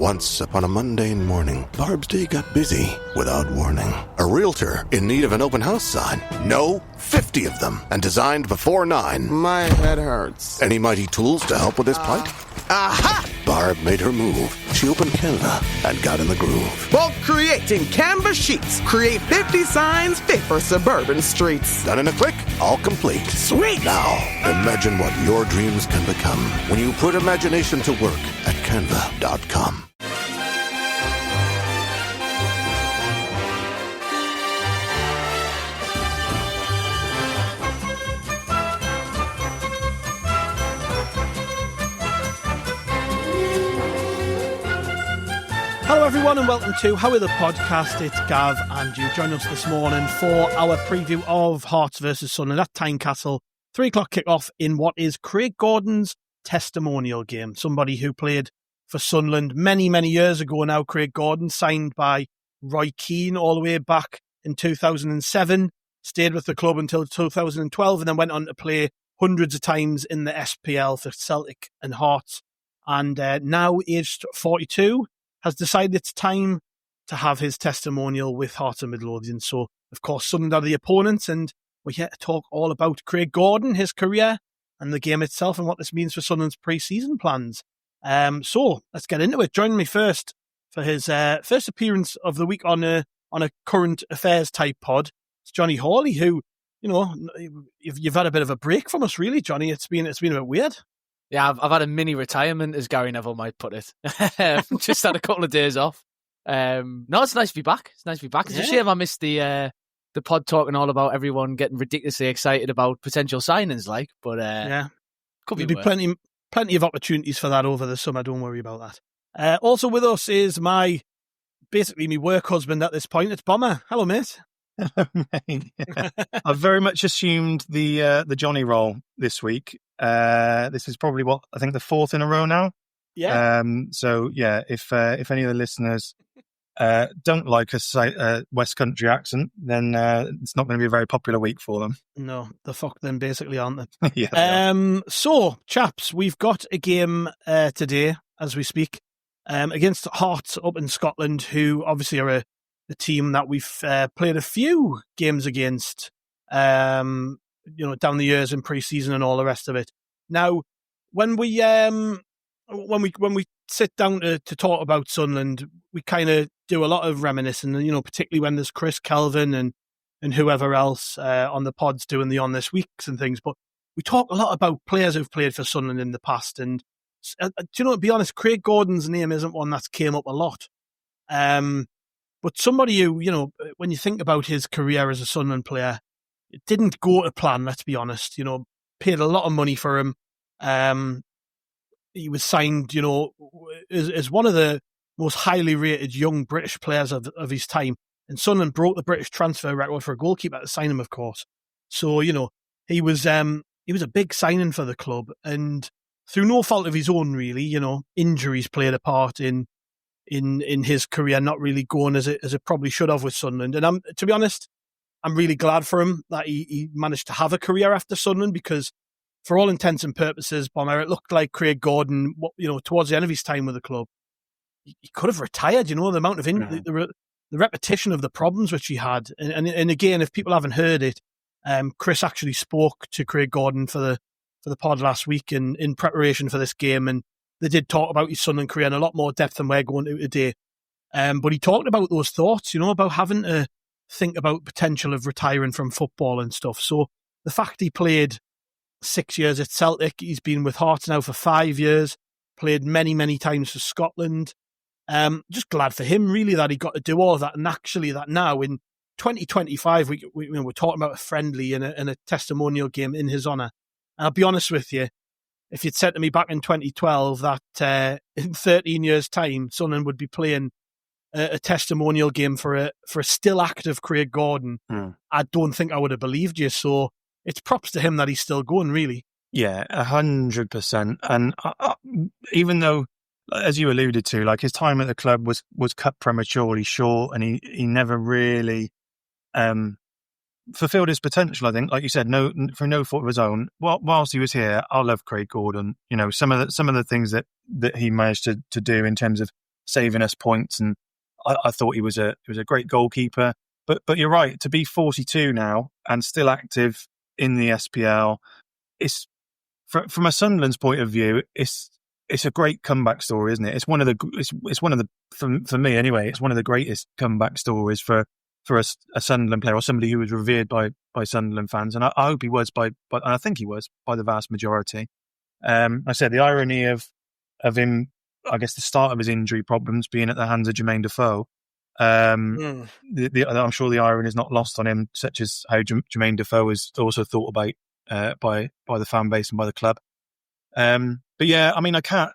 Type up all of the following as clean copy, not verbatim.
Once upon a mundane morning, Barb's day got busy without warning. A realtor in need of an open house sign. No, 50 of them, and designed before 9. My head hurts. Any mighty tools to help with this plight? Aha! Barb made her move. She opened Canva and got in the groove. Bulk creating Canva sheets. Create 50 signs fit for suburban streets. Done in a click, all complete. Sweet! Now, imagine what your dreams can become when you put imagination to work at canva.com. Hello everyone and welcome to How Are the Podcast. It's Gav and you join us this morning for our preview of Hearts versus Sunderland at Tynecastle. 3 o'clock kick-off in what is Craig Gordon's testimonial game. Somebody who played for Sunderland many, many years ago now. Craig Gordon, signed by Roy Keane all the way back in 2007. Stayed with the club until 2012 and then went on to play hundreds of times in the SPL for Celtic and Hearts. And now aged 42, has decided it's time to have his testimonial with Hearts of Midlothian. So, of course, Sunderland are the opponents, and we're here to talk all about Craig Gordon, his career, and the game itself, and what this means for Sunderland's pre-season plans. So, let's get into it. Joining me first for his first appearance of the week on a current affairs type pod, it's Johnny Hawley, who, you know, you've had a bit of a break from us, really, Johnny. It's been a bit weird. Yeah, I've had a mini retirement, as Gary Neville might put it. Just had a couple of days off. No, it's nice to be back. It's a shame I missed the pod talking all about everyone getting ridiculously excited about potential signings, could be plenty of opportunities for that over the summer. Don't worry about that. Also with us is basically my work husband at this point. It's Bomber. Hello, mate. Hello, mate. I've very much assumed the Johnny role this week. This is probably I think the 4th in a row now. Yeah. So yeah, if any of the listeners don't like a West Country accent, then it's not going to be a very popular week for them. No, the fuck them basically, aren't they? Yeah. So, chaps, we've got a game today as we speak against Hearts up in Scotland, who obviously are a team that we've played a few games against. Down the years in pre-season and all the rest of it. Now, when we sit down to talk about Sunderland, we kind of do a lot of reminiscing, particularly when there's Chris Kelvin and whoever else on the pods doing the On This Weeks and things. But we talk a lot about players who've played for Sunderland in the past. And, to be honest, Craig Gordon's name isn't one that's came up a lot. But somebody who, when you think about his career as a Sunderland player, it didn't go to plan, let's be honest. Paid a lot of money for him. He was signed, as one of the most highly rated young British players of his time. And Sunderland broke the British transfer record for a goalkeeper to sign him, of course. So, he was a big signing for the club. And through no fault of his own, really, injuries played a part in his career not really going as it probably should have with Sunderland. And to be honest, I'm really glad for him that he managed to have a career after Sunderland, because for all intents and purposes, Bomber, it looked like Craig Gordon, towards the end of his time with the club, he could have retired. The amount of the repetition of the problems which he had, and again, if people haven't heard it, Chris actually spoke to Craig Gordon for the pod last week in preparation for this game, and they did talk about his Sunderland career in a lot more depth than we're going to today. But he talked about those thoughts, about having to think about potential of retiring from football and stuff. So the fact he played 6 years at Celtic, he's been with Hearts now for 5 years, played many, many times for Scotland. Just glad for him, really, that he got to do all of that. And actually that now in 2025, we're talking about a friendly and a testimonial game in his honour. And I'll be honest with you, if you'd said to me back in 2012 that in 13 years' time, Sunderland would be playing a testimonial game for a still active Craig Gordon, I don't think I would have believed you. So it's props to him that he's still going, really. Yeah, 100%. And even though, as you alluded to, like his time at the club was cut prematurely short, and he never really fulfilled his potential. I think, like you said, for no fault of his own. Whilst he was here, I love Craig Gordon. Some of the things that he managed to do in terms of saving us points, and I thought he was a great goalkeeper. But you're right, to be 42 now and still active in the SPL, it's from a Sunderland's point of view, it's a great comeback story, isn't it? It's one of the for me anyway, it's one of the greatest comeback stories for a Sunderland player, or somebody who was revered by Sunderland fans, and I hope he was and I think he was by the vast majority. I said the irony of him, I guess the start of his injury problems being at the hands of Jermaine Defoe. I'm sure the irony is not lost on him, such as how Jermaine Defoe is also thought about by the fan base and by the club. But yeah, I mean, I can't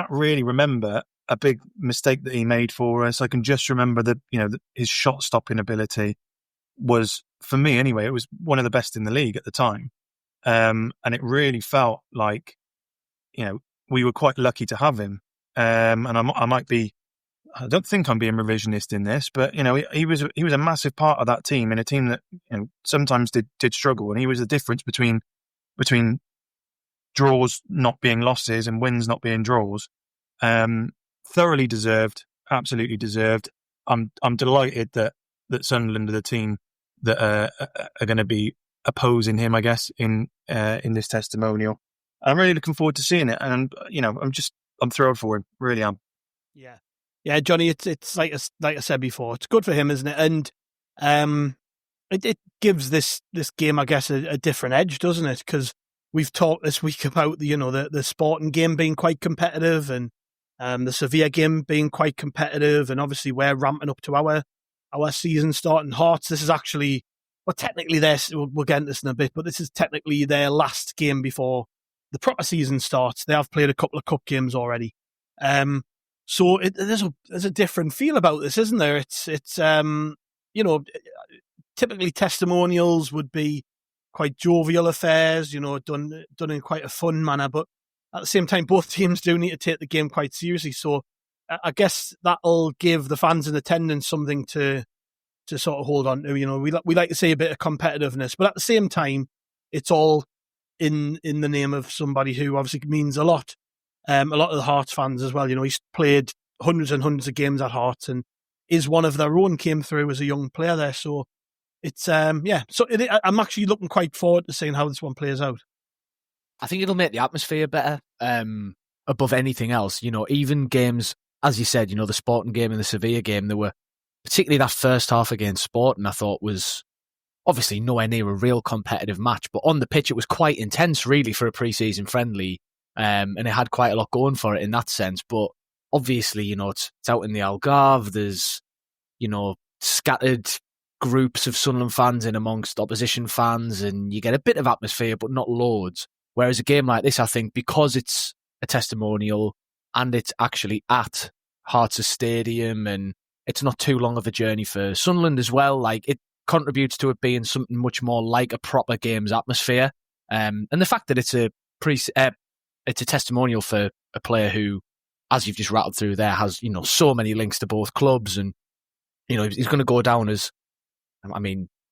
really remember a big mistake that he made for us. I can just remember that, his shot stopping ability was, for me anyway, it was one of the best in the league at the time. And it really felt like, we were quite lucky to have him. And I don't think I'm being revisionist in this, but he was a massive part of that team, in a team that sometimes did struggle, and he was the difference between draws not being losses and wins not being draws. Thoroughly deserved, absolutely deserved. I'm delighted that Sunderland are the team that are going to be opposing him, I guess, in this testimonial. I'm really looking forward to seeing it, and I'm thrilled for him. Really am. Yeah, Johnny. It's like I said before. It's good for him, isn't it? And it gives this game, I guess, a different edge, doesn't it? Because we've talked this week about the Sporting game being quite competitive, and the Sevilla game being quite competitive, and obviously we're ramping up to our season starting. Hearts, this is actually, well, technically we'll get into this in a bit, but this is technically their last game before the proper season starts. They have played a couple of cup games already. So there's a different feel about this, isn't there? It's typically testimonials would be quite jovial affairs, done in quite a fun manner, but at the same time, both teams do need to take the game quite seriously. So I guess that'll give the fans in attendance something to sort of hold on to. We like to see a bit of competitiveness, but at the same time, it's all in the name of somebody who obviously means a lot. A lot of the Hearts fans as well. He's played hundreds and hundreds of games at Hearts, and is one of their own, came through as a young player there. So it's So I'm actually looking quite forward to seeing how this one plays out. I think it'll make the atmosphere better above anything else. Even games, as you said, the Sporting game and the Sevilla game, there were particularly that first half against Sporting, I thought was obviously nowhere near a real competitive match, but on the pitch it was quite intense, really, for a pre-season friendly. And it had quite a lot going for it in that sense. But obviously, it's out in the Algarve. There's, scattered groups of Sunderland fans in amongst opposition fans, and you get a bit of atmosphere, but not loads. Whereas a game like this, I think, because it's a testimonial and it's actually at Hearts' Stadium, and it's not too long of a journey for Sunderland as well, like, it contributes to it being something much more like a proper game's atmosphere. And the fact that it's a testimonial for a player who, as you've just rattled through there, has, so many links to both clubs, and, he's going to go down as,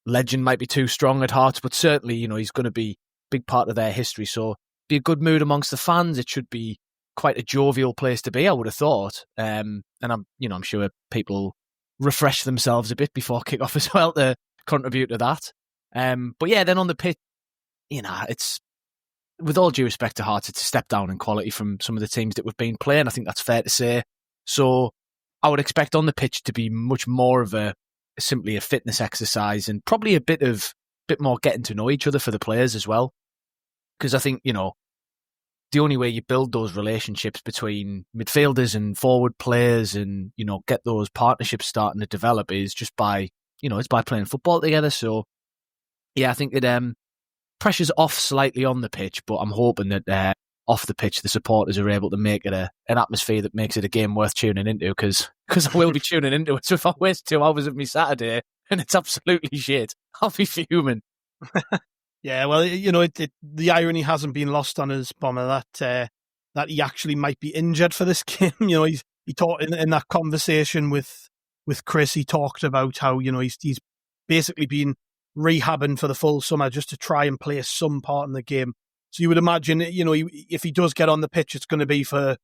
legend might be too strong at Hearts, but certainly, he's going to be a big part of their history. So be a good mood amongst the fans. It should be quite a jovial place to be, I would have thought. And I'm sure people refresh themselves a bit before kick-off as well to contribute to that. But yeah, then on the pitch, it's, with all due respect to Hearts, it's a step down in quality from some of the teams that we've been playing. I think that's fair to say. So I would expect on the pitch to be much more of simply a fitness exercise, and probably a bit more getting to know each other for the players as well. Because I think, the only way you build those relationships between midfielders and forward players and, get those partnerships starting to develop is just by, it's by playing football together. So yeah, I think it pressure's off slightly on the pitch, but I'm hoping that off the pitch the supporters are able to make it an atmosphere that makes it a game worth tuning into, because I will be tuning into it. So if I waste 2 hours of my Saturday and it's absolutely shit, I'll be fuming. Yeah, well, the irony hasn't been lost on us, Bomber, that he actually might be injured for this game. He talked in that conversation with Chris. He talked about how he's basically been rehabbing for the full summer just to try and play some part in the game. So you would imagine, if he does get on the pitch, it's going to be for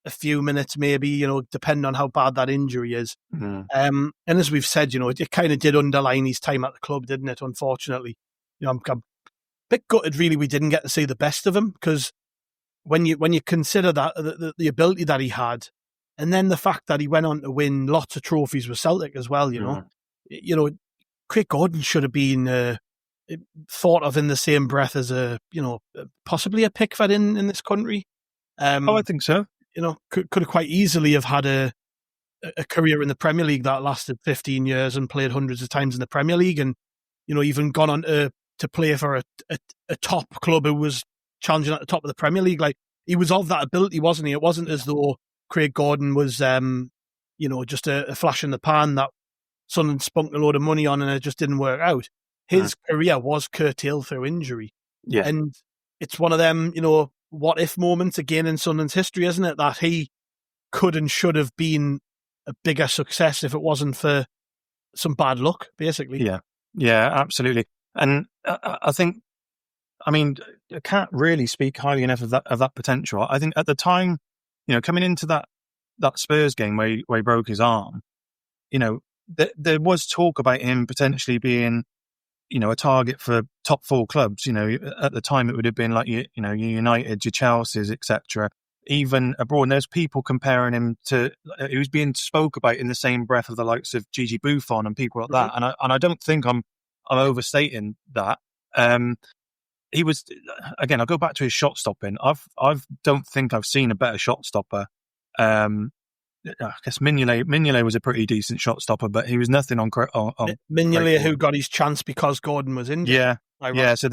a few minutes, maybe, depending on how bad that injury is. Mm. And as we've said, it kind of did underline his time at the club, didn't it? Unfortunately, I'm a bit gutted, really, we didn't get to see the best of him, because when you consider that the ability that he had, and then the fact that he went on to win lots of trophies with Celtic as well, Craig Gordon should have been thought of in the same breath as possibly a Pickford in this country. I think so. Could have quite easily have had a career in the Premier League that lasted 15 years and played hundreds of times in the Premier League, and even gone on to play for a top club who was challenging at the top of the Premier League. Like, he was of that ability, wasn't he? It wasn't as though Craig Gordon was just a flash in the pan that Sunderland spunked a load of money on and it just didn't work out. His career was curtailed through injury. Yeah. And it's one of them, what if moments again in Sunderland's history, isn't it? That he could and should have been a bigger success if it wasn't for some bad luck, basically. Yeah, absolutely. And I think, I can't really speak highly enough of that potential. I think at the time, coming into that Spurs game where he broke his arm, there was talk about him potentially being, a target for top 4 clubs. At the time it would have been like, your United, your Chelsea's, etc. Even abroad, and there's people comparing him to, he was being spoke about in the same breath of the likes of Gigi Buffon and people like that. And I don't think I'm overstating that. He was, again, I'll go back to his shot stopping. I don't think I've seen a better shot stopper. I guess Mignolet was a pretty decent shot stopper, but he was nothing on Mignolet, who got his chance because Gordon was injured. Yeah. So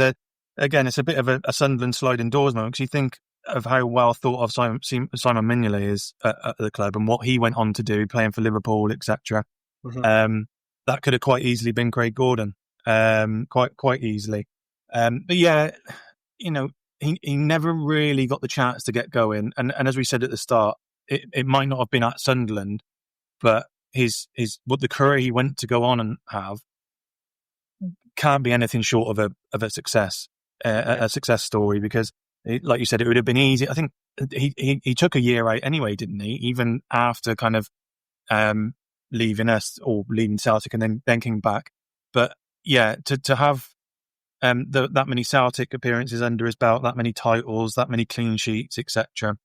again, it's a bit of a Sunderland sliding doors moment, because you think of how well thought of Simon Mignolet is at the club and what he went on to do, playing for Liverpool, etc. That could have quite easily been Craig Gordon, quite easily. But yeah, he never really got the chance to get going. And as we said at the start, it might not have been at Sunderland, but what the career he went to go on and have can't be anything short of a success, a success story, because like you said, it would have been easy. I think he took a year out anyway, didn't he? Even after kind of leaving us or leaving Celtic and then came back. But yeah, to have that many Celtic appearances under his belt, that many titles, that many clean sheets, etc.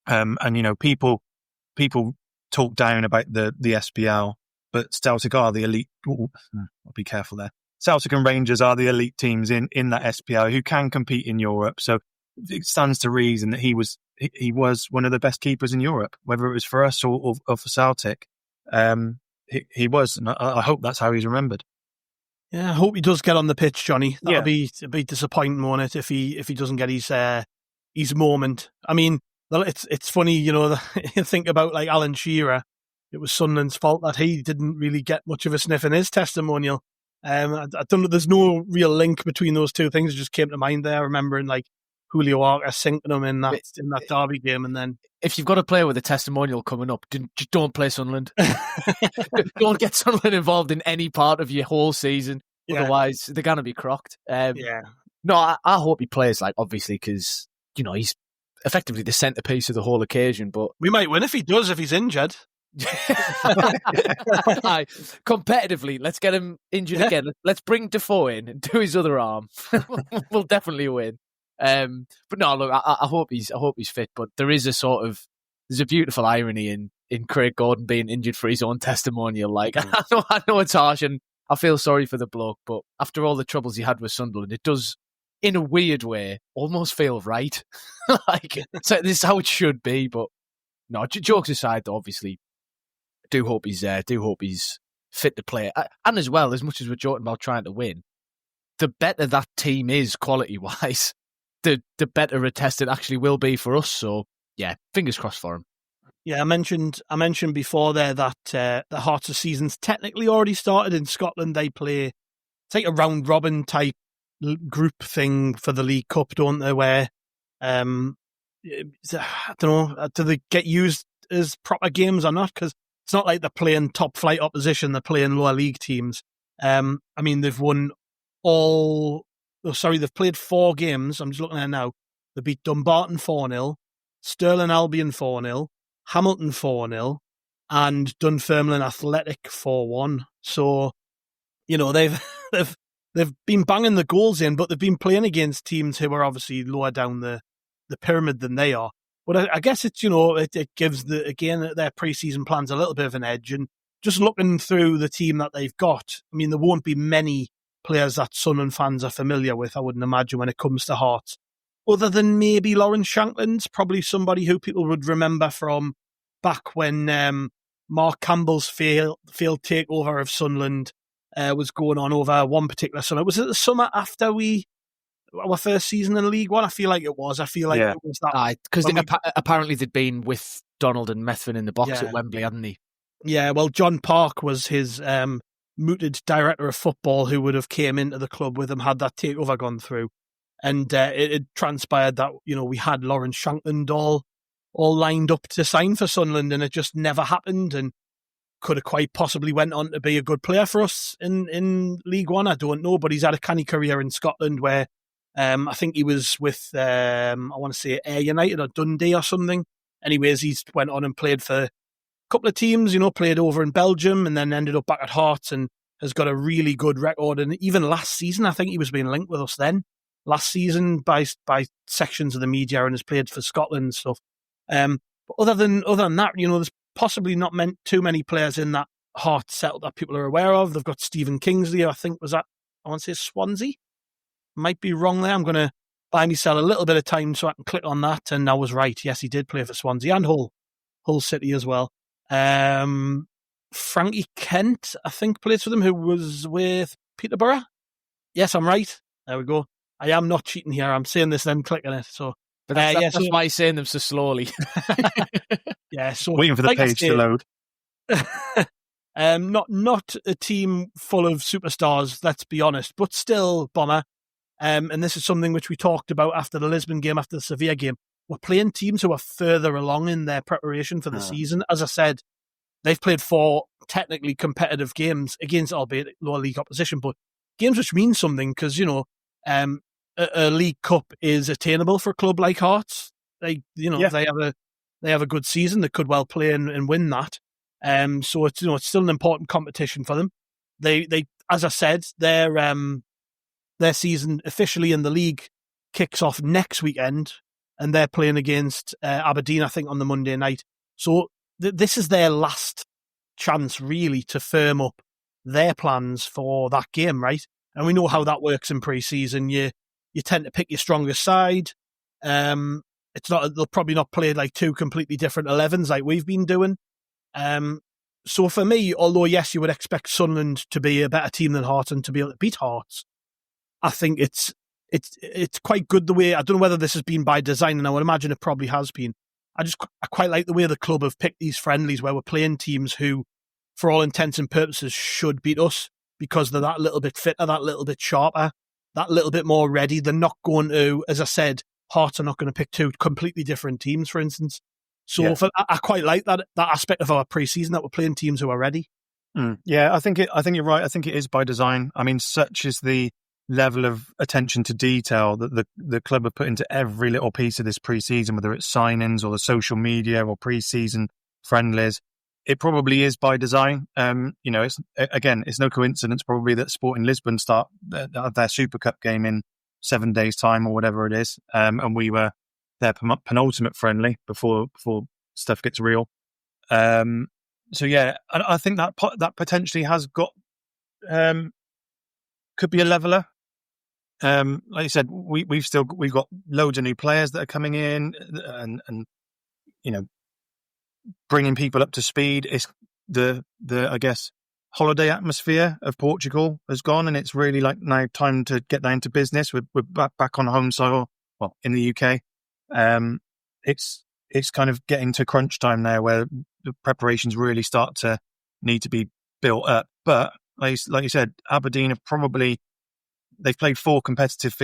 And people talk down about the SPL, but Celtic are the elite. I'll be careful there. Celtic and Rangers are the elite teams in that SPL who can compete in Europe. So it stands to reason that he was one of the best keepers in Europe, whether it was for us or for Celtic. He was, and I hope that's how he's remembered. Yeah, I hope he does get on the pitch, Johnny. That'll be disappointing, won't it, if he doesn't get his moment. It's funny, you think about like Alan Shearer. It was Sunderland's fault that he didn't really get much of a sniff in his testimonial. I don't know. There's no real link between those two things. It just came to mind there, remembering like Julio Arca sinking him in that derby game, and then if you've got a player with a testimonial coming up, just don't play Sunderland. Don't get Sunderland involved in any part of your whole season. Yeah. Otherwise, they're gonna be crocked. No, I hope he plays, like, obviously, because he's effectively the centerpiece of the whole occasion. But we might win if he does, if he's injured. Competitively, let's get him injured again. Let's bring Defoe in and do his other arm. We'll definitely win. But no, look, I hope he's fit. But there's a beautiful irony in Craig Gordon being injured for his own testimonial. Like, I know it's harsh, and I feel sorry for the bloke. But after all the troubles he had with Sunderland, it does, in a weird way, almost feel right. So this is how it should be. But no, jokes aside, though, obviously, do hope he's fit to play. And as well, as much as we're joking about trying to win, the better that team is quality-wise, the better a test it actually will be for us. So, yeah, fingers crossed for him. Yeah, I mentioned before there that the Hearts of season's technically already started in Scotland. They play, it's like a round-robin type group thing for the League Cup, don't they, where, I don't know, do they get used as proper games or not? Because it's not like they're playing top-flight opposition, they're playing lower league teams. They've won they've played 4 games. I'm just looking at it now. They beat Dumbarton 4-0, Stirling Albion 4-0, Hamilton 4-0, and Dunfermline Athletic 4-1. So, they've they've been banging the goals in, but they've been playing against teams who are obviously lower down the pyramid than they are. But I guess it's, it gives their pre-season plans a little bit of an edge. And just looking through the team that they've got, I mean, there won't be many players that Sunderland fans are familiar with, I wouldn't imagine, when it comes to Hearts. Other than maybe Lawrence Shankland's, probably somebody who people would remember from back when Mark Campbell's failed takeover of Sunderland was going on over one particular summer. Was it the summer after our first season in League One? I feel like it was. It was that. Because apparently they'd been with Donald and Methven in the box at Wembley, hadn't they? Yeah, well, John Park was his mooted director of football who would have came into the club with him had that takeover gone through. And it transpired that, we had Lawrence Shankland all lined up to sign for Sunderland, and it just never happened, and could have quite possibly went on to be a good player for us in League One. I don't know, but he's had a canny career in Scotland where I think he was with, I want to say Ayr United or Dundee or something. Anyways, he's went on and played for a couple of teams, played over in Belgium and then ended up back at Hearts and has got a really good record. And even last season, I think he was being linked with us then. Last season by sections of the media, and has played for Scotland and stuff. But other than that, there's possibly not too many players in that Hearts setup that people are aware of. They've got Stephen Kingsley, I think I want to say Swansea. Might be wrong there. I'm going to buy myself a little bit of time so I can click on that. And I was right. Yes, he did play for Swansea and Hull City as well. Frankie Kent, I think, plays for them, who was with Peterborough. Yes, I'm right. There we go. I am not cheating here. I'm saying this, then clicking it. So, but that's why you're saying them so slowly. Yeah, so waiting for the page to load. Not a team full of superstars, let's be honest, but still, Bomber. And this is something which we talked about after the Lisbon game, after the Sevilla game. We're playing teams who are further along in their preparation for the season. As I said, they've played 4 technically competitive games against, albeit lower league opposition, but games which mean something because, a League Cup is attainable for a club like Hearts. They have a good season. They could well play and win that. So it's still an important competition for them. They as I said, their season officially in the league kicks off next weekend, and they're playing against Aberdeen, I think, on the Monday night. So this is their last chance, really, to firm up their plans for that game, right? And we know how that works in pre-season. You tend to pick your strongest side. They'll probably not play like 2 completely different 11s like we've been doing. So for me, although yes, you would expect Sunderland to be a better team than Hearts and to be able to beat Hearts, I think it's quite good the way. I don't know whether this has been by design, and I would imagine it probably has been. I quite like the way the club have picked these friendlies where we're playing teams who, for all intents and purposes, should beat us because they're that little bit fitter, that little bit sharper, that little bit more ready. They're not going to, as I said, Hearts are not going to pick 2 completely different teams, for instance. So I quite like that aspect of our pre-season, that we're playing teams who are ready. Yeah, I think you're right. I think it is by design. I mean, such is the level of attention to detail that the club have put into every little piece of this pre-season, whether it's signings or the social media or pre-season friendlies. It probably is by design. It's no coincidence probably that Sporting Lisbon start their Super Cup game in 7 days' time or whatever it is, and we were their penultimate friendly before stuff gets real. So yeah, I think that potentially has got could be a leveler. Like you said, we've got loads of new players that are coming in, and bringing people up to speed. It's the I guess holiday atmosphere of Portugal has gone, and it's really like now time to get down to business. We're back on home soil, well, in the UK. It's kind of getting to crunch time now, where the preparations really start to need to be built up. But like you said, Aberdeen have they've played 4 competitive,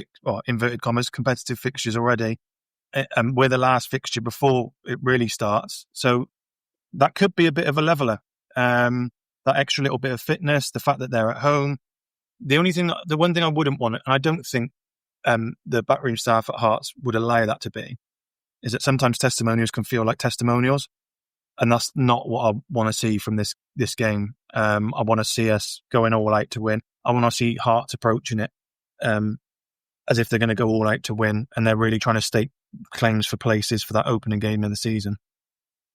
inverted commas, competitive fixtures already. And we're the last fixture before it really starts. So that could be a bit of a leveler. That extra little bit of fitness, the fact that they're at home. The one thing I wouldn't want, and I don't think the backroom staff at Hearts would allow that to be, is that sometimes testimonials can feel like testimonials. And that's not what I want to see from this game. I want to see us going all out to win. I want to see Hearts approaching it as if they're going to go all out to win, and they're really trying to stake claims for places for that opening game of the season.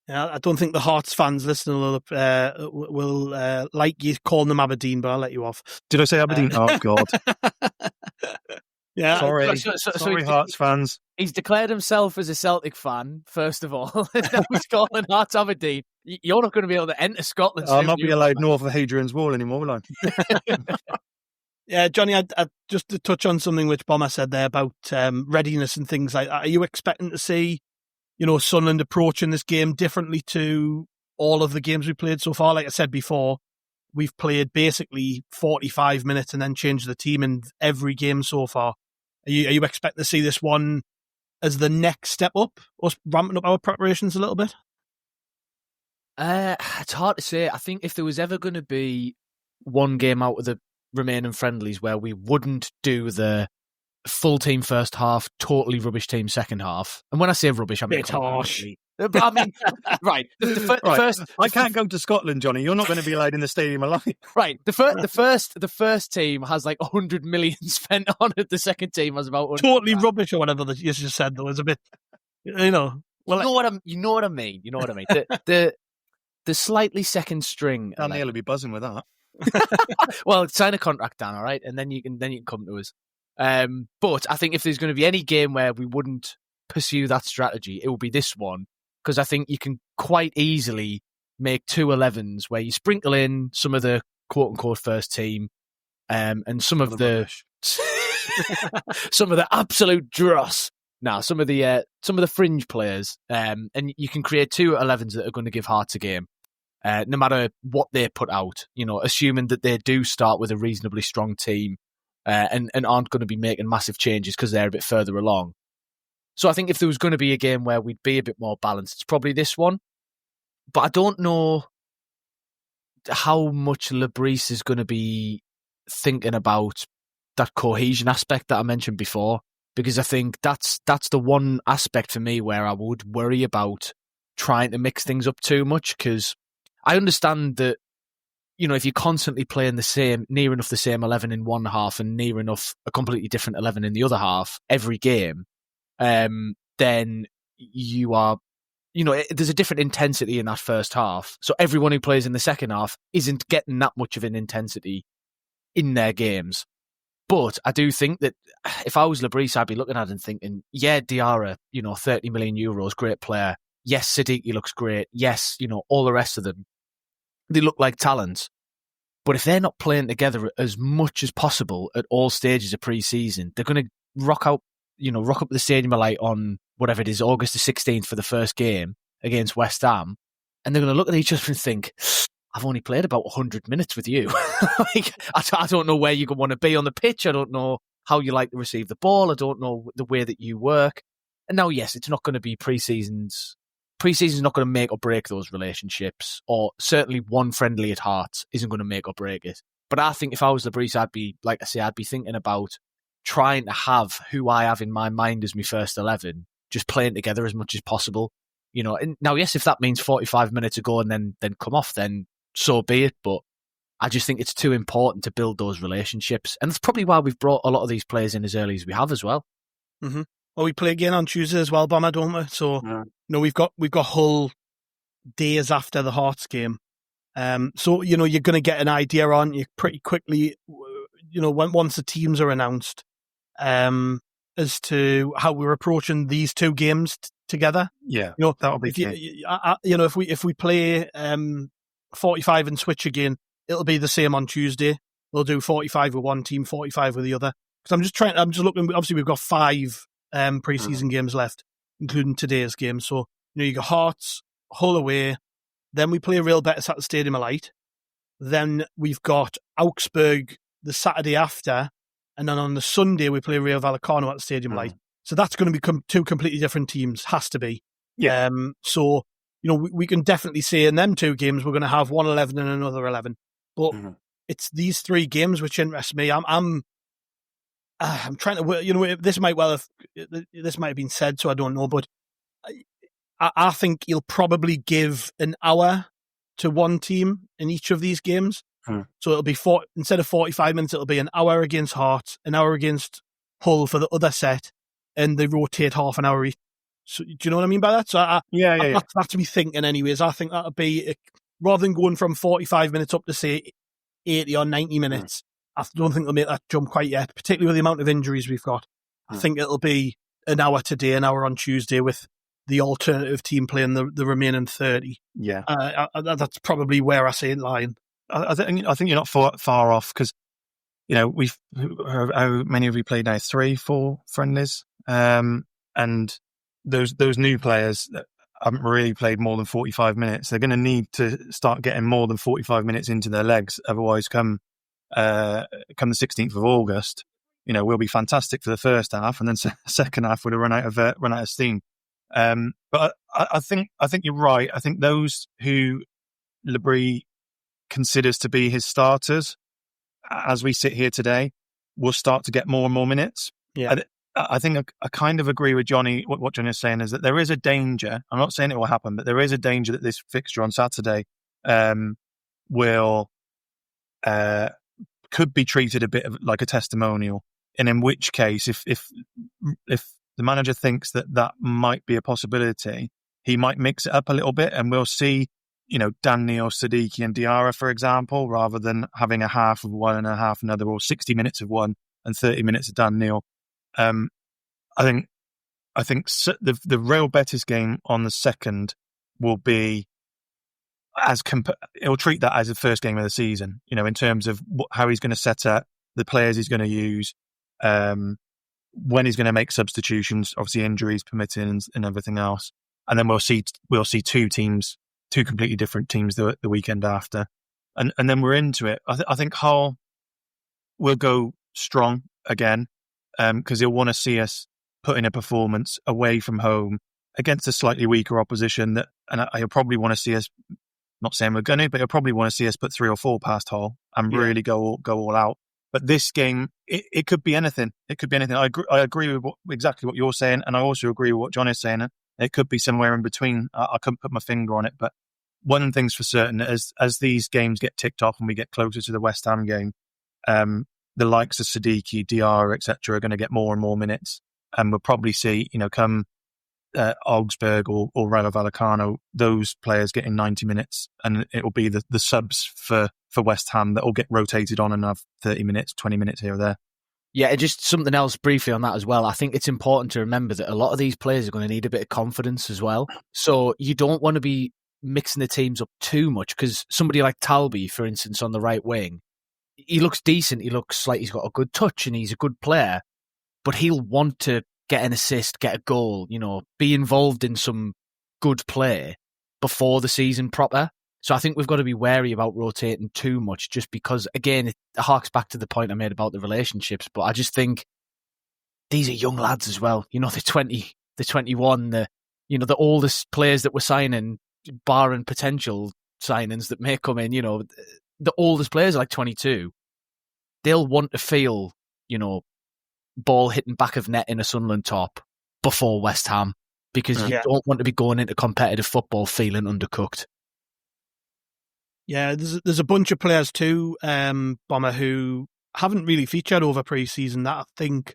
Yeah, I don't think the Hearts fans listening will like you calling them Aberdeen, but I'll let you off. Did I say Aberdeen? Oh, God. Yeah, sorry. So Hearts fans. He's declared himself as a Celtic fan, first of all. Now he's calling Hearts Aberdeen. You're not going to be able to enter Scotland. I'll not be allowed north of Hadrian's Wall anymore, will I? Yeah, Johnny, I just to touch on something which Bomber said there about readiness and things like that. Are you expecting to see, Sunderland approaching this game differently to all of the games we played so far? Like I said before, we've played basically 45 minutes and then changed the team in every game so far. Are you expecting to see this one as the next step up, us ramping up our preparations a little bit? It's hard to say. I think if there was ever going to be one game out of the remaining friendlies where we wouldn't do the full team first half, totally rubbish team second half, and when I say rubbish, I mean Bit harsh. But I mean, right. The first. I can't go to Scotland, Johnny. You're not going to be allowed in the stadium alive. Right. The first team has like 100 million spent on it. The second team has about 100. Totally rubbish or whatever that you just said. Though is a bit, Well, you know what I mean. The slightly second string. Daniel will be buzzing with that. Well, sign a contract, Dan. All right, and then you can come to us. But I think if there's going to be any game where we wouldn't pursue that strategy, it will be this one, because I think you can quite easily make 2 11s where you sprinkle in some of the quote unquote first team, and some of the some of the absolute dross. Now, some of the fringe players, and you can create 2 11s that are going to give Hearts a game, no matter what they put out. Assuming that they do start with a reasonably strong team, and aren't going to be making massive changes because they're a bit further along. So I think if there was going to be a game where we'd be a bit more balanced, it's probably this one. But I don't know how much Le Bris is going to be thinking about that cohesion aspect that I mentioned before, because I think that's the one aspect for me where I would worry about trying to mix things up too much, because I understand that, if you're constantly playing near enough the same 11 in one half and near enough a completely different 11 in the other half every game, then you are, there's a different intensity in that first half. So everyone who plays in the second half isn't getting that much of an intensity in their games. But I do think that if I was Le Bris, I'd be looking at it and thinking, yeah, Diarra, 30 million euros, great player. Yes, Siddiqui looks great. Yes, all the rest of them, they look like talents. But if they're not playing together as much as possible at all stages of pre-season, they're going to rock up the Stadium of Light on whatever it is, August the 16th for the first game against West Ham, and they're going to look at each other and think, I've only played about 100 minutes with you. I don't know where you want to be on the pitch. I don't know how you like to receive the ball. I don't know the way that you work. And now, yes, it's not going to be pre-season's not going to make or break those relationships, or certainly one friendly at Hearts isn't going to make or break it. But I think if I was Le Bris, I'd be thinking about trying to have who I have in my mind as my first 11, just playing together as much as possible. And now, yes, if that means 45 minutes ago and then come off, then so be it. But I just think it's too important to build those relationships. And that's probably why we've brought a lot of these players in as early as we have as well. Mm-hmm. Well, we play again on Tuesday as well, Bomber, don't we? So, we've got whole days after the Hearts game. So, you're going to get an idea on you pretty quickly, once the teams are announced, as to how we're approaching these 2 games together. Yeah, that'll be key. If we play 45 and switch again, it'll be the same on Tuesday. We'll do 45 with one team, 45 with the other. Because I'm just looking. Obviously, we've got 5 pre-season games left, including today's game. So you got Hearts, Hull away. Then we play Real Betis at the Stadium of Light. Then we've got Augsburg the Saturday after, and then on the Sunday we play Rayo Vallecano at the Stadium of Light. So that's going to be 2 completely different teams. Has to be. Yeah. So we can definitely say in them 2 games we're going to have one 11 and another 11. But it's these 3 games which interest me. I'm trying to, this might have been said, so I don't know, but I think he'll probably give an hour to one team in each of these games. So it'll be instead of 45 minutes, it'll be an hour against Hearts, an hour against Hull for the other set, and they rotate half an hour each. So, do you know what I mean by that? So that's me thinking anyways. I think that'll be, rather than going from 45 minutes up to, say, 80 or 90 minutes, I don't think they'll make that jump quite yet, particularly with the amount of injuries we've got. I think it'll be an hour today, an hour on Tuesday, with the alternative team playing the remaining 30. Yeah. That's probably where I see it lying. I think you're not far off, because, how many have we played now? 3, 4 friendlies? And those new players that haven't really played more than 45 minutes, they're going to need to start getting more than 45 minutes into their legs. Otherwise, come the 16th of August, we'll be fantastic for the first half, and then second half would have run out of steam. But I think you're right. I think those who Le Bris considers to be his starters, as we sit here today, will start to get more and more minutes. Yeah. I think I kind of agree with Johnny. What Johnny is saying is that there is a danger. I'm not saying it will happen, but there is a danger that this fixture on Saturday could be treated a bit of like a testimonial. And in which case, if the manager thinks that might be a possibility, he might mix it up a little bit, and we'll see, Dan Neil, Siddiqui and Diarra, for example, rather than having a half of one and a half another, or 60 minutes of one and 30 minutes of Dan Neil. I think the Real Betis game on the 2nd will be he'll treat that as the first game of the season, in terms of how he's going to set up, the players he's going to use, when he's going to make substitutions, obviously injuries permitting and everything else. And then we'll see two completely different teams the weekend after. And then we're into it. I think Hull will go strong again, because he'll want to see us put in a performance away from home against a slightly weaker opposition, and he'll probably want to see us, not saying we're going to, but he'll probably want to see us put 3 or 4 past Hull and really go all out. But this game, it could be anything. It could be anything. I agree with exactly what you're saying, and I also agree with what John is saying. It could be somewhere in between. I couldn't put my finger on it, but one thing's for certain: as these games get ticked off and we get closer to the West Ham game, the likes of Siddiqui, Diarra, etc., are going to get more and more minutes, and we'll probably see, come Augsburg or Rayo Vallecano, those players getting 90 minutes, and it will be the subs for West Ham that will get rotated on and have 30 minutes, 20 minutes here or there. Yeah, and just something else briefly on that as well. I think it's important to remember that a lot of these players are going to need a bit of confidence as well. So you don't want to be mixing the teams up too much, because somebody like Talby, for instance, on the right wing, he looks decent. He looks like he's got a good touch and he's a good player, but he'll want to get an assist, get a goal, be involved in some good play before the season proper. So I think we've got to be wary about rotating too much, just because, again, it harks back to the point I made about the relationships. But I just think these are young lads as well. They're 20, they're 21, the oldest players that we're signing, barring potential signings that may come in, the oldest players are like 22. They'll want to feel, ball hitting back of net in a Sunderland top before West Ham, because you don't want to be going into competitive football feeling undercooked. Yeah, there's a bunch of players too, Bomber, who haven't really featured over pre-season that I think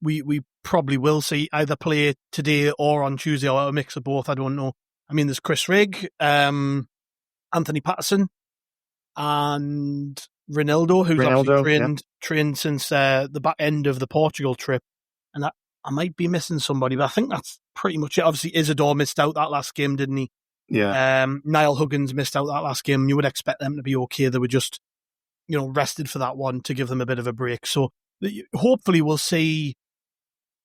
we probably will see either play today or on Tuesday, or a mix of both. I don't know. I mean, there's Chris Rigg, Anthony Patterson, and Reinildo, who's actually trained since the back end of the Portugal trip. And I might be missing somebody, but I think that's pretty much it. Obviously, Isidore missed out that last game, didn't he? Yeah. Niall Huggins missed out that last game. You would expect them to be okay. They were just, rested for that one to give them a bit of a break. So hopefully we'll see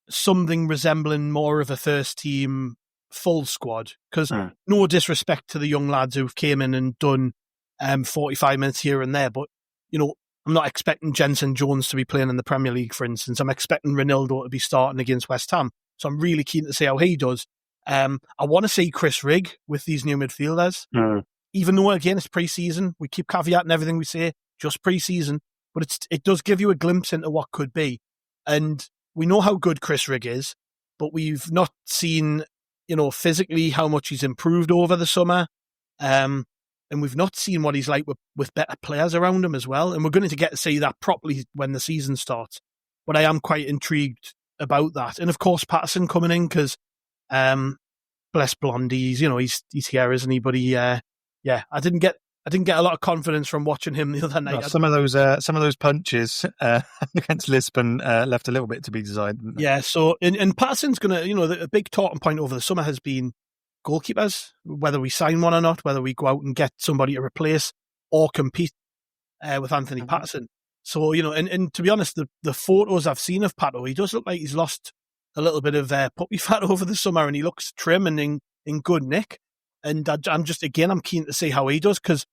something resembling more of a first team full squad. Because no disrespect to the young lads who've came in and done 45 minutes here and there, but I'm not expecting Jensen Jones to be playing in the Premier League, for instance. I'm expecting Reinildo to be starting against West Ham. So I'm really keen to see how he does. I want to see Chris Rigg with these new midfielders. Even though, again, it's pre-season. We keep caveating everything we say, just pre-season. But it does give you a glimpse into what could be. And we know how good Chris Rigg is, but we've not seen physically how much he's improved over the summer. And we've not seen what he's like with better players around him as well. And we're going to get to see that properly when the season starts. But I am quite intrigued about that. And of course, Patterson coming in because, bless Blondie, he's here, isn't he? But I didn't get a lot of confidence from watching him the other night. Well, some of those punches against Lisbon left a little bit to be desired. Didn't they? Yeah. So, and Patterson's going to, a big talking point over the summer has been goalkeepers, whether we sign one or not, whether we go out and get somebody to replace or compete with Anthony Patterson. So, and to be honest, the photos I've seen of Pato, he does look like he's lost a little bit of puppy fat over the summer, and he looks trim and in good nick. And I'm keen to see how he does, because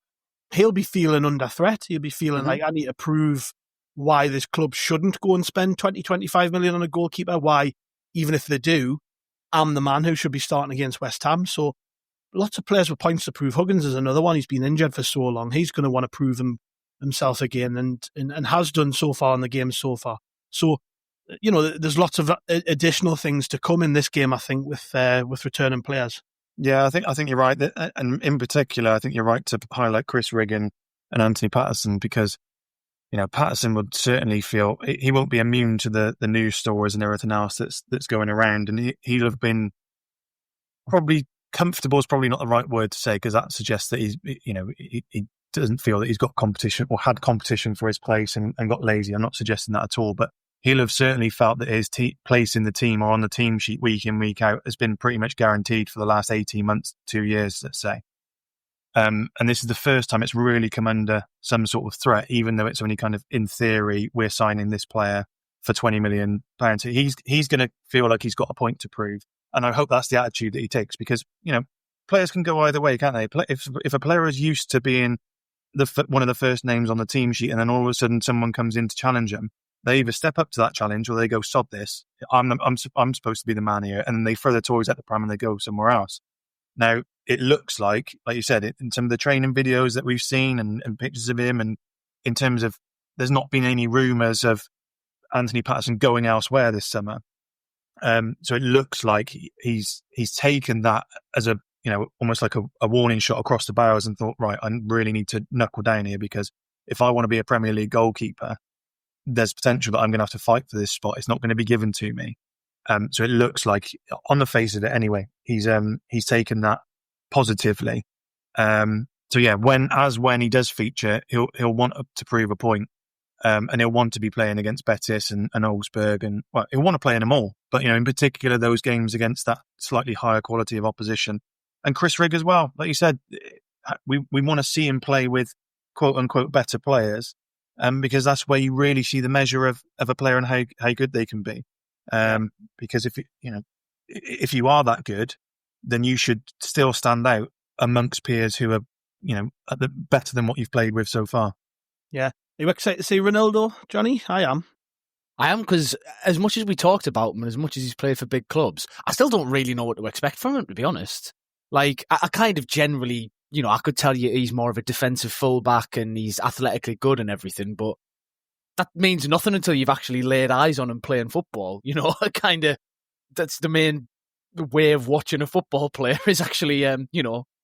he'll be feeling under threat. He'll be feeling like, I need to prove why this club shouldn't go and spend 20-25 million on a goalkeeper. Why, even if they do, I'm the man who should be starting against West Ham. So lots of players with points to prove. Huggins is another one. He's been injured for so long. He's going to want to prove himself again, and has done so far in the game so far. So, there's lots of additional things to come in this game, I think, with returning players. Yeah, I think you're right. And in particular, I think you're right to highlight Chris Rigg and Anthony Patterson, because, Patterson would certainly feel he won't be immune to the news stories and everything else that's going around. And he'll have been probably comfortable is probably not the right word to say, because that suggests that he doesn't feel that he's got competition or had competition for his place and got lazy. I'm not suggesting that at all, but he'll have certainly felt that his place in the team or on the team sheet week in, week out has been pretty much guaranteed for the last 18 months, 2 years, let's say. And this is the first time it's really come under some sort of threat, even though it's only kind of, in theory, we're signing this player for £20 million. He's going to feel like he's got a point to prove. And I hope that's the attitude that he takes, because, players can go either way, can't they? If a player is used to being one of the first names on the team sheet, and then all of a sudden someone comes in to challenge them, they either step up to that challenge or they go, sod this, I'm supposed to be the man here, and then they throw their toys at the pram and they go somewhere else. Now, it looks like you said, in some of the training videos that we've seen and pictures of him, and in terms of, there's not been any rumours of Anthony Patterson going elsewhere this summer. So it looks like he's taken that as a, almost like a warning shot across the bows, and thought, right, I really need to knuckle down here, because if I want to be a Premier League goalkeeper, there's potential that I'm going to have to fight for this spot. It's not going to be given to me. So it looks like, on the face of it anyway, he's taken that positively. So yeah, when he does feature, he'll want to prove a point, and he'll want to be playing against Betis and Augsburg, and he'll want to play in them all. But in particular, those games against that slightly higher quality of opposition, and Chris Rigg as well. Like you said, we want to see him play with quote unquote better players, because that's where you really see the measure of a player and how good they can be. Because if you are that good, then you should still stand out amongst peers who are, better than what you've played with so far. Yeah. Are you excited to see Reinildo, Johnny? I am, because as much as we talked about him and as much as he's played for big clubs, I still don't really know what to expect from him, to be honest. Like, I kind of generally, I could tell you he's more of a defensive fullback and he's athletically good and everything, but that means nothing until you've actually laid eyes on him playing football. Kind of, that's the main way of watching a football player, is actually,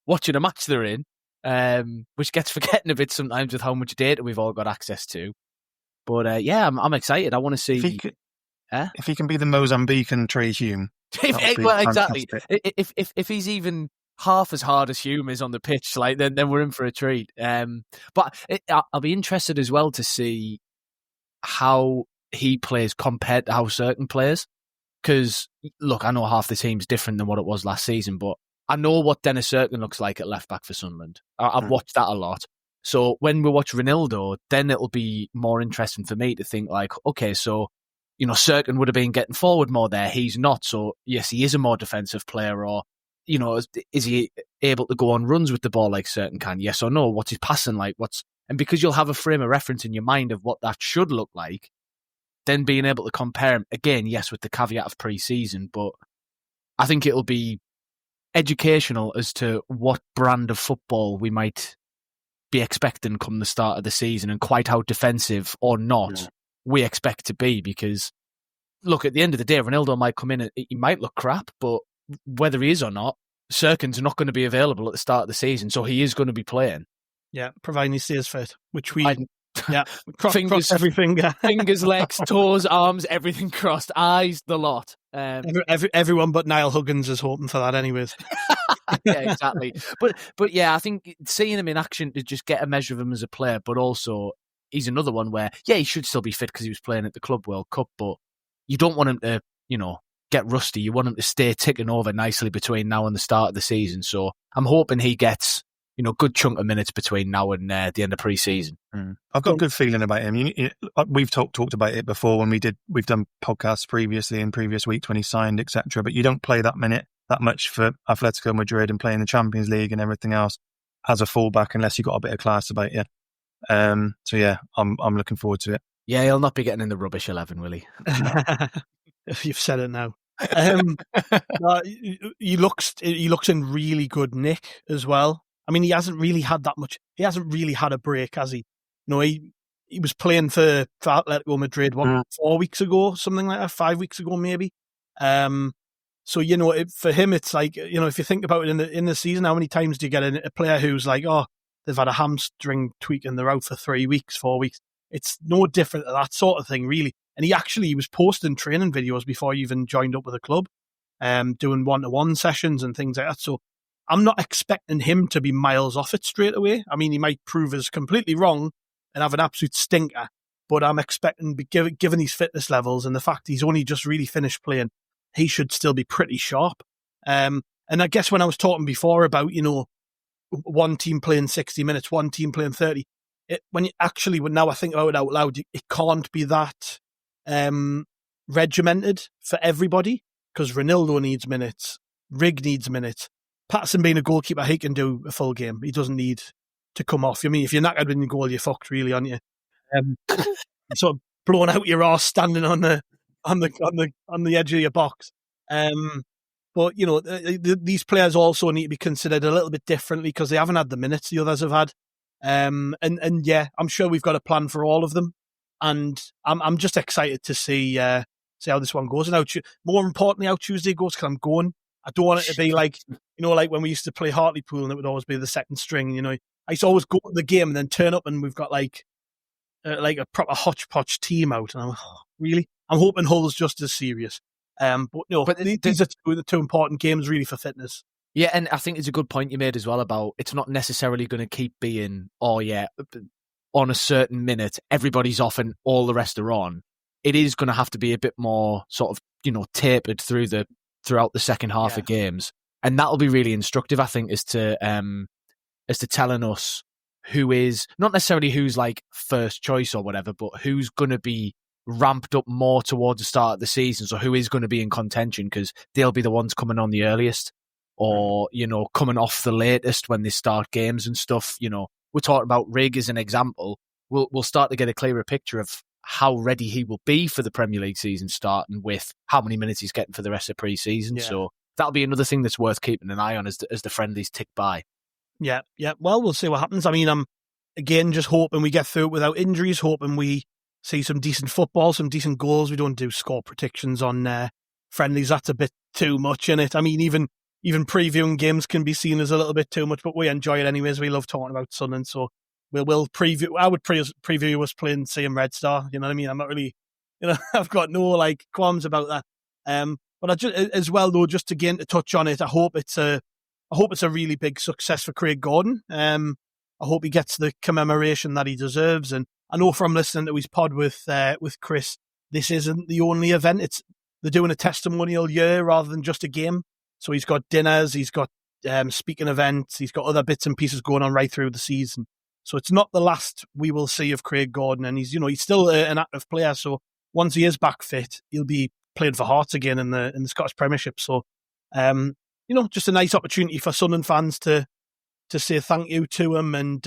watching a match they're in, which gets forgetting a bit sometimes with how much data we've all got access to. But I'm excited. I want to see if he can be the Mozambican Trey Hume. Exactly. If he's even half as hard as Hume is on the pitch, then we're in for a treat. But I'll be interested as well to see how he plays compared to how Certain plays. Because, look, I know half the team's different than what it was last season, but I know what Dennis Certain looks like at left back for Sunderland. I've watched that a lot. So when we watch Reinildo, then it'll be more interesting for me to think, okay, so, Certain would have been getting forward more there. He's not. So, yes, he is a more defensive player. Or, is he able to go on runs with the ball like Certain can? Yes or no? What's his passing like? And because you'll have a frame of reference in your mind of what that should look like, then being able to compare him, again, yes, with the caveat of pre-season, but I think it'll be educational as to what brand of football we might be expecting come the start of the season, and quite how defensive or not we expect to be. Because, look, at the end of the day, Reinildo might come in and he might look crap, but whether he is or not, Serkin's not going to be available at the start of the season, so he is going to be playing. Yeah, providing he stays fit, which we... Fingers, cross every finger. Fingers, legs, toes, arms, everything crossed. Eyes, the lot. Everyone but Niall Huggins is hoping for that anyways. Yeah, exactly. But yeah, I think seeing him in action to just get a measure of him as a player, but also he's another one where, yeah, he should still be fit because he was playing at the Club World Cup, but you don't want him to, get rusty. You want him to stay ticking over nicely between now and the start of the season. So I'm hoping he gets, good chunk of minutes between now and the end of pre-season. I've got a good feeling about him. We've talked about it before when we've done podcasts previously in previous weeks when he signed, etc. But you don't play that much for Atletico Madrid and playing the Champions League and everything else as a fullback unless you've got a bit of class about you. So yeah, I'm looking forward to it. Yeah, he'll not be getting in the rubbish 11, will he? You've said it now. He looks in really good nick as well. I mean, he hasn't really had that much. He hasn't really had a break, has he? He was playing for Atletico Madrid 4 weeks ago, something like that, 5 weeks ago maybe. So for him, it's like if you think about it in the season, how many times do you get a player who's like, oh, they've had a hamstring tweak and they're out for 3 weeks, 4 weeks? It's no different to that sort of thing, really. And he was posting training videos before he even joined up with the club, doing one-to-one sessions and things like that. So I'm not expecting him to be miles off it straight away. I mean, he might prove us completely wrong and have an absolute stinker, but I'm expecting, given his fitness levels and the fact he's only just really finished playing, he should still be pretty sharp. And I guess when I was talking before about, one team playing 60 minutes, one team playing 30, when now I think about it out loud, it can't be that regimented for everybody, because Reinildo needs minutes, Rigg needs minutes. Patterson being a goalkeeper, he can do a full game. He doesn't need to come off. I mean, if you're knackered when you goal, you're fucked, really, aren't you? Sort of blowing out your arse, standing on the edge of your box. But these players also need to be considered a little bit differently because they haven't had the minutes the others have had. And yeah, I'm sure we've got a plan for all of them, and I'm just excited to see how this one goes, and more importantly how Tuesday goes, because I'm going. I don't want it to be like like when we used to play Hartlepool and it would always be the second string. I used to always go to the game and then turn up and we've got like a proper hodgepodge team out, and I'm like, oh, really? I'm hoping Hull's just as serious. But these are two important games really for fitness. Yeah, and I think it's a good point you made as well about it's not necessarily going to keep being, on a certain minute, everybody's off and all the rest are on. It is going to have to be a bit more sort of, tapered throughout the second half of games. And that'll be really instructive, I think, as to telling us who is, not necessarily who's like first choice or whatever, but who's going to be ramped up more towards the start of the season. So who is going to be in contention, because they'll be the ones coming on the earliest, or coming off the latest when they start games and stuff. We're talking about Rigg as an example. We'll start to get a clearer picture of how ready he will be for the Premier League season starting, with how many minutes he's getting for the rest of pre-season. So that'll be another thing that's worth keeping an eye on as the friendlies tick by. Yeah. Well, we'll see what happens. I mean, I'm again just hoping we get through it without injuries, hoping we see some decent football, some decent goals. We don't do score predictions on friendlies. That's a bit too much in it. I mean, even previewing games can be seen as a little bit too much, but we enjoy it anyways. We love talking about Sunderland, so we'll preview. I would preview us playing CM Red Star. You know what I mean? I'm not really, I've got no qualms about that. But I just, as well though, just again to touch on it, I hope it's a really big success for Craig Gordon. I hope he gets the commemoration that he deserves. And I know from listening to his pod with Chris, this isn't the only event. They're doing a testimonial year rather than just a game. So he's got dinners, he's got speaking events, he's got other bits and pieces going on right through the season. So it's not the last we will see of Craig Gordon, and he's still an active player. So once he is back fit, he'll be playing for Hearts again in the Scottish Premiership. So just a nice opportunity for Sunderland fans to say thank you to him, and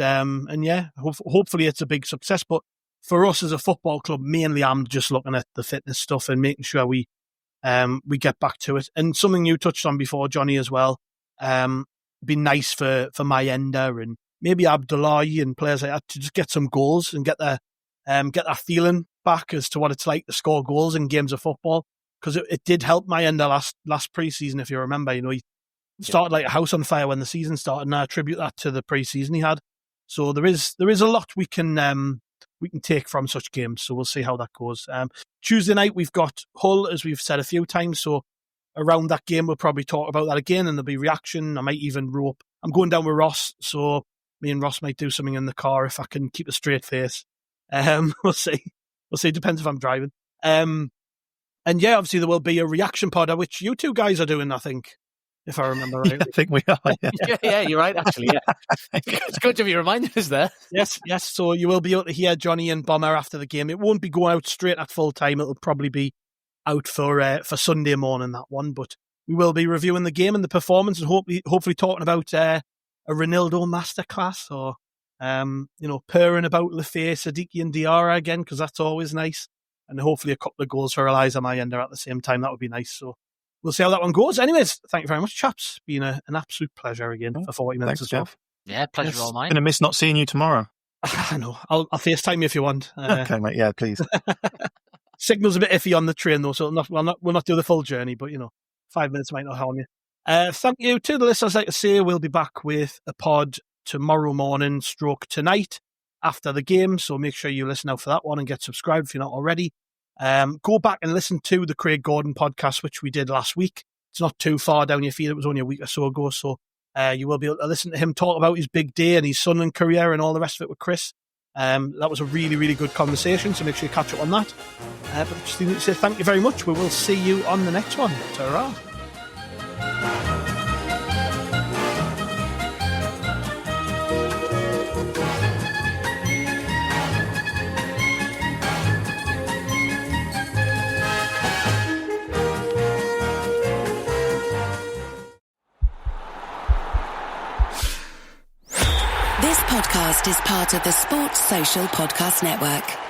yeah, hopefully it's a big success. But for us as a football club, mainly I'm just looking at the fitness stuff and making sure we get back to it. And something you touched on before, Johnny, as well. Be nice for Mayenda and maybe Abdullahi and players like that to just get some goals and get that feeling back as to what it's like to score goals in games of football. because it did help my end of last pre-season, if you remember. You know, he started like a house on fire when the season started, and I attribute that to the pre-season he had. So there is a lot we can take from such games. So we'll see how that goes. Tuesday night we've got Hull, as we've said a few times. So around that game we'll probably talk about that again, and there'll be reaction. I might even rope. I'm going down with Ross, so me and Ross might do something in the car if I can keep a straight face. We'll see. Depends if I'm driving. And yeah, obviously there will be a reaction pod, which you two guys are doing, I think, if I remember right. Yeah, I think we are. Yeah, you're right, actually. Yeah. It's good to be reminded us there. Yes. So you will be able to hear Johnny and Bomber after the game. It won't be going out straight at full time. It'll probably be out for Sunday morning, that one. But we will be reviewing the game and the performance, and hopefully talking about a Reinildo masterclass, or purring about Lefay, Siddiqui and Diarra again, because that's always nice. And hopefully a couple of goals for Eliza Mayender at the same time. That would be nice. So we'll see how that one goes. Anyways, thank you very much, chaps. Been an absolute pleasure again for 40 minutes as well. Jeff. Yeah, pleasure all mine. Going to miss not seeing you tomorrow. I know. I'll FaceTime you if you want. Okay, mate. Yeah, please. Signal's a bit iffy on the train though, so we'll not do the full journey, but 5 minutes might not harm you. Thank you to the listeners. Like I say, we'll be back with a pod tomorrow morning / tonight after the game, so make sure you listen out for that one and get subscribed if you're not already. Go back and listen to the Craig Gordon podcast, which we did last week. It's not too far down your feed. It was only a week or so ago, so you will be able to listen to him talk about his big day and his Sunderland career and all the rest of it with Chris. That was a really, really good conversation, so make sure you catch up on that. But just need to say thank you very much. We will see you on the next one. Ta-ra. This podcast is part of the Sports Social Podcast Network.